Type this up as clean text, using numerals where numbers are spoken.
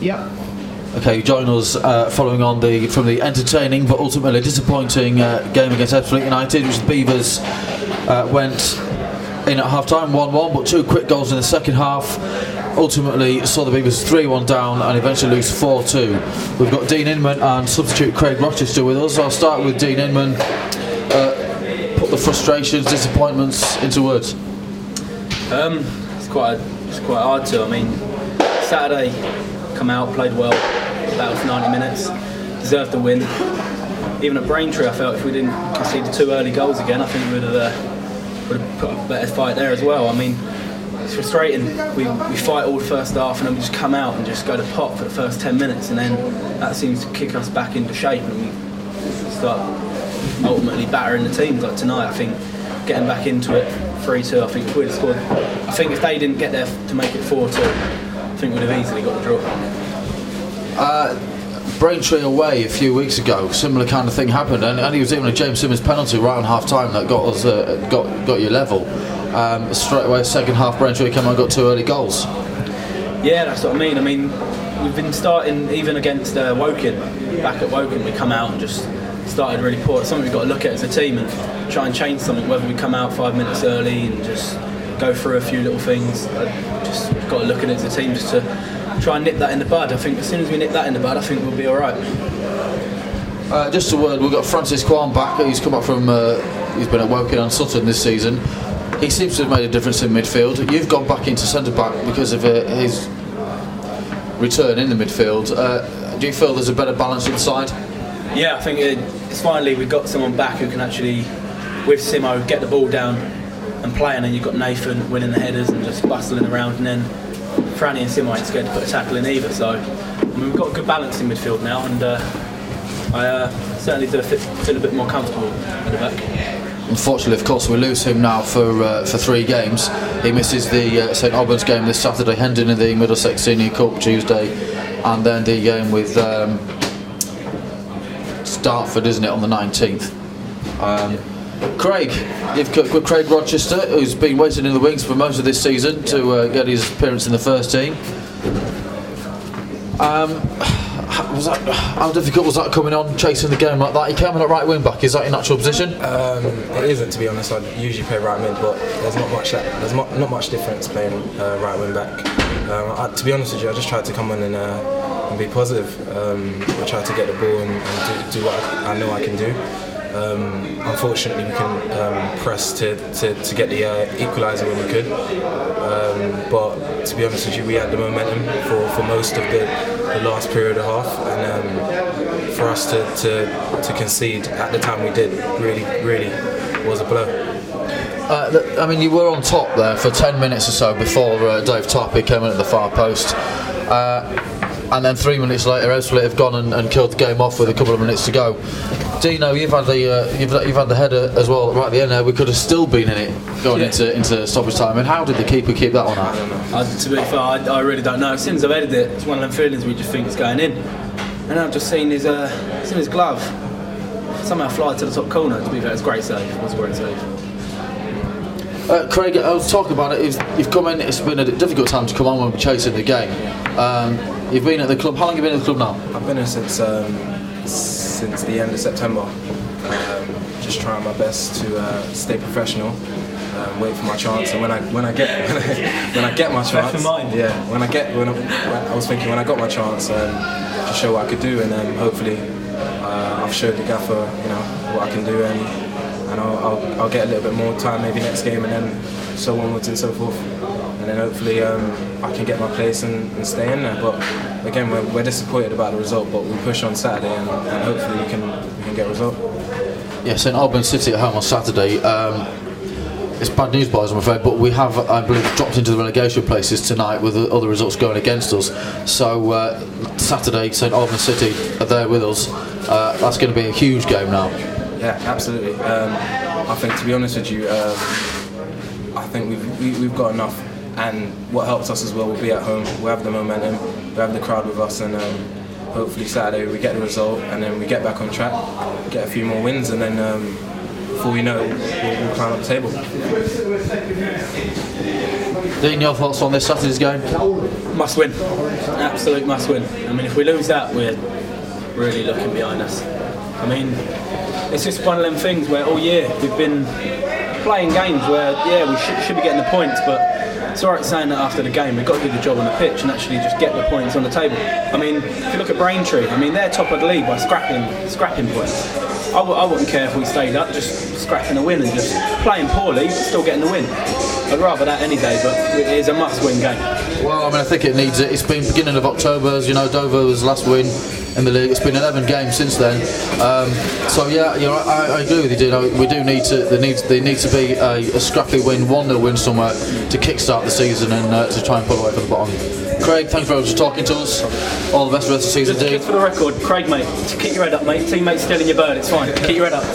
Yep. Okay, you join us following on from the entertaining but ultimately disappointing game against Ebbsfleet United, which the Beavers went in at half-time 1-1, but 2 quick goals in the second half. Ultimately saw the Beavers 3-1 down and eventually lose 4-2. We've got Dean Inman and substitute Craig Rochester with us. I'll start with Dean Inman. Put the frustrations, disappointments into words. It's quite hard to. I mean, Saturday, come out, played well, battled for 90 minutes, deserved the win. Even at Braintree, I felt if we didn't concede the 2 early goals again, I think we would have put up a better fight there as well. I mean, it's frustrating. We fight all the first half and then we just come out and just go to pot for the first 10 minutes, and then that seems to kick us back into shape and we start ultimately battering the teams. Like tonight, I think getting back into it, 3-2, I think if we'd have scored, I think if they didn't get there to make it 4-2, I think we'd have easily got the draw. Braintree away a few weeks ago, similar kind of thing happened, and it was even a James Simmons penalty right on half time that got us got you level. Straight away, second half, Braintree came out and got 2 early goals. Yeah, that's what I mean. We've been starting even against Woking. Back at Woking, we come out and just started really poor. It's something we've got to look at as a team and try and change something. Whether we come out 5 minutes early and just go through a few little things, just got to look at it as a team just to try and nip that in the bud. I think as soon as we nip that in the bud, I think we'll be all right. Just a word, we've got Francis Kwan back. He's come up from, he's been at Woking and Sutton this season. He seems to have made a difference in midfield. You've gone back into centre-back because of his return in the midfield. Do you feel there's a better balance inside? Yeah, I think it's finally we've got someone back who can actually, with Simo, get the ball down and play, and then you've got Nathan winning the headers and just bustling around, and then Franny and Simo ain't scared to put a tackle in either. So we've got a good balance in midfield now, and I certainly do feel a bit more comfortable at the back. Unfortunately, of course, we lose him now for 3 games. He misses the St Albans game this Saturday, Hendon in the Middlesex Senior Cup Tuesday, and then the game with Dartford, isn't it, on the 19th. Craig, you've got Craig Rochester, who's been waiting in the wings for most of this season to get his appearance in the first team. How difficult was that coming on, chasing the game like that? You came in at right wing back. Is that your natural position? It isn't, to be honest. I usually play right mid, but there's not much difference playing right wing back. To be honest with you, I just tried to come on and be positive. I tried to get the ball and do what I know I can do. Unfortunately, we can press to get the equaliser when we could. But to be honest with you, we had the momentum for most of the last period of half, and for us to concede at the time we did really was a blow. I mean, you were on top there for 10 minutes or so before Dave Tarpey came in at the far post. And then 3 minutes later, Ebbsfleet have gone and killed the game off with a couple of minutes to go. Dino, you've had the header as well right at the end there. We could have still been in it going into stoppage time. And how did the keeper keep that one out? I don't know. To be fair, I really don't know. As soon as I've headed it, it's one of them feelings we just think it's going in. And I've just seen his glove somehow fly to the top corner. To be fair, it's a great save. It was a great save. Craig, I was talking about it. You've come in. It's been a difficult time to come on when we're chasing the game. You've been at the club. How long have you been at the club now? I've been here since the end of September. Just trying my best to stay professional, wait for my chance, and when I get my chance, I was thinking when I got my chance, to show what I could do, and then hopefully I've showed the gaffer, what I can do, and I'll get a little bit more time maybe next game, and then so onwards and so forth. And then hopefully I can get my place and stay in there. But again, we're disappointed about the result, but we push on Saturday and hopefully we can get a result. Yeah, St Albans City at home on Saturday. It's bad news, boys, I'm afraid, but we have, I believe, dropped into the relegation places tonight with the other results going against us. So Saturday, St Albans City are there with us. That's going to be a huge game now. Yeah, absolutely. I think, to be honest with you, I think we've got enough. And what helps us as well, we'll be at home, we'll have the momentum, we'll have the crowd with us, and hopefully Saturday we get the result and then we get back on track, get a few more wins, and then before we know it, we'll climb up the table. Dean, your thoughts on this Saturday's game? Must win. Absolute must win. I mean, if we lose that, we're really looking behind us. I mean, it's just one of them things where all year we've been playing games where, yeah, we should be getting the points, but it's alright saying that after the game. We've got to do the job on the pitch and actually just get the points on the table. I mean, if you look at Braintree, I mean, they're top of the league by scrapping points. I wouldn't care if we stayed up, just scrapping a win and just playing poorly, but still getting the win. I'd rather that any day, but it is a must-win game. Well, I mean, I think it needs it. It's been beginning of October, as you know, Dover was the last win in the league. It's been 11 games since then. So yeah, I agree with you, Dean. We do need to. There needs to be a scrappy win, 1-0 win somewhere to kickstart the season and to try and pull away from the bottom. Craig, thanks very much for talking to us. All the best for the rest of the season, Dean. Just for the record, Craig, mate, keep your head up, mate. Teammate's stealing your bird. It's fine. Keep your head up.